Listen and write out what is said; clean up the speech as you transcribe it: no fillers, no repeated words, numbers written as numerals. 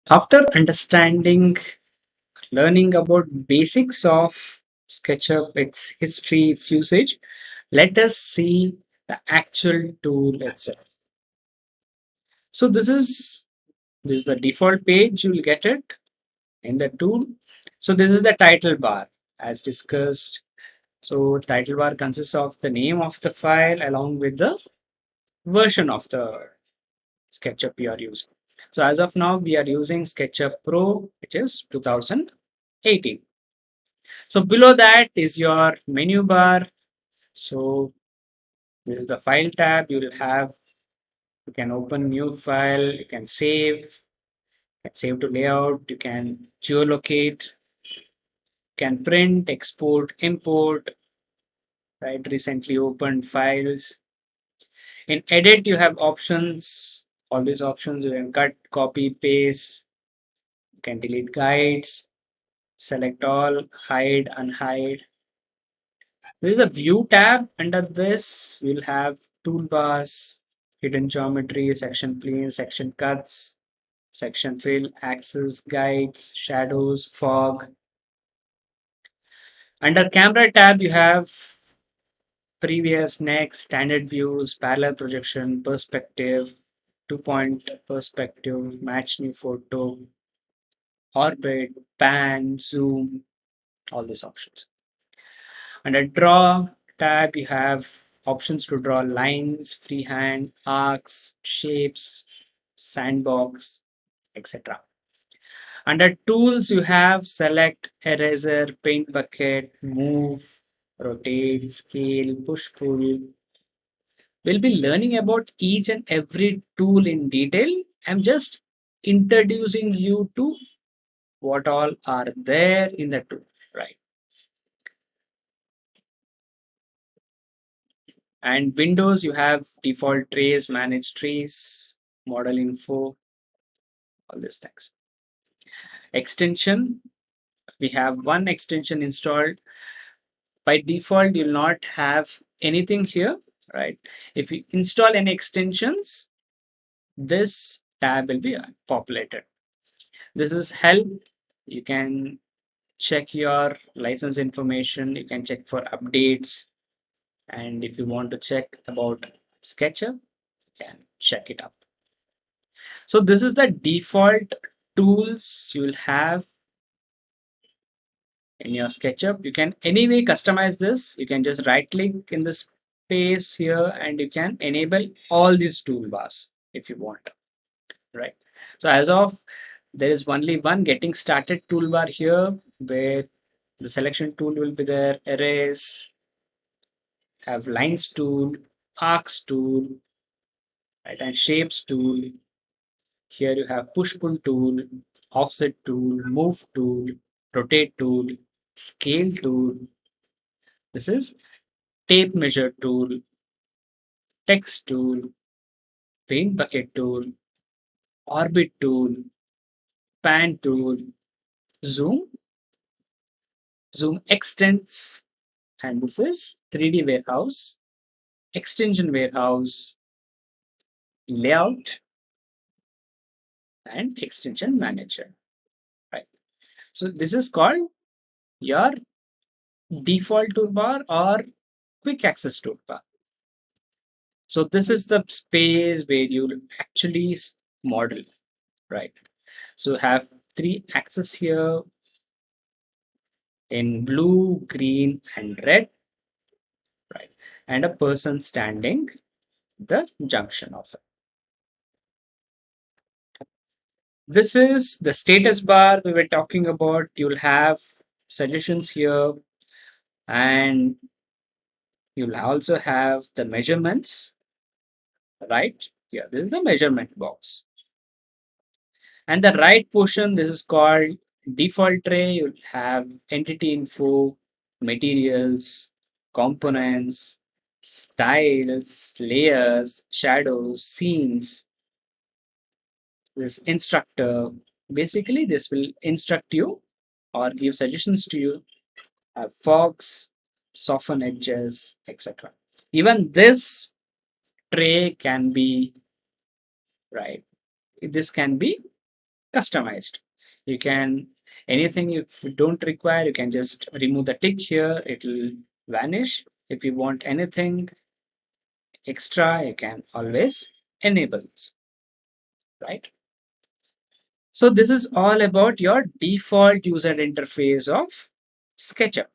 After learning about basics of SketchUp, its history, its usage, let us see the actual tool itself. So this is the default page. You'll get it in the tool. So this is the title bar as discussed. So title bar consists of the name of the file along with the version of the SketchUp you are using. So as of now, we are using SketchUp Pro, which is 2018. So below that is your menu bar. So this is the file tab. You can open new file, you can save to layout, you can geolocate, you can print, export, import, right? Recently opened files. In edit, you have options. All these options you can cut, copy, paste, you can delete guides, select all, hide, unhide. There is a view tab. Under this, we'll have toolbars, hidden geometry, section plane, section cuts, section fill, axis, guides, shadows, fog. Under camera tab, you have previous, next, standard views, parallel projection, perspective, 2-point perspective, match new photo, orbit, pan, zoom, all these options. Under draw tab, you have options to draw lines, freehand, arcs, shapes, sandbox, etc. Under tools, you have select, eraser, paint bucket, move, rotate, scale, push pull. We'll be learning about each and every tool in detail. I'm just introducing you to what all are there in the tool, right? And Windows, you have default trays, manage trees, model info, all these things. Extension, we have one extension installed. By default, you'll not have anything here, right? If you install any extensions, this tab will be populated. This is help. You can check your license information. You can check for updates. And if you want to check about SketchUp, you can check it up. So this is the default tools you'll have in your SketchUp. You can anyway customize this. You can just right click in the space here and you can enable all these toolbars if you want, right? So as of there is only one getting started toolbar here where the selection tool will be there, erase, have lines tool, arcs tool, right, and shapes tool. Here you have push pull tool, offset tool, move tool, rotate tool, scale tool. This is tape measure tool, text tool, paint bucket tool, orbit tool, pan tool, zoom, zoom extents, and this is 3D warehouse, extension warehouse, layout, and extension manager. Right. So this is called your default toolbar or quick access toolbar. So this is the space where you actually model, right? So have three axes here in blue, green, and red, right? And a person standing the junction of it. This is the status bar we were talking about. You'll have suggestions here, and you'll also have the measurements, right? Here, this is the measurement box. And the right portion, this is called default tray. You'll have entity info, materials, components, styles, layers, shadows, scenes. This instructor, basically this will instruct you or give suggestions to you. Have fogs, soften edges, etc. Even this tray can be, right, this can be customized. You can, anything if you don't require, you can just remove the tick here, it will vanish. If you want anything extra, you can always enable this, right? So this is all about your default user interface of SketchUp.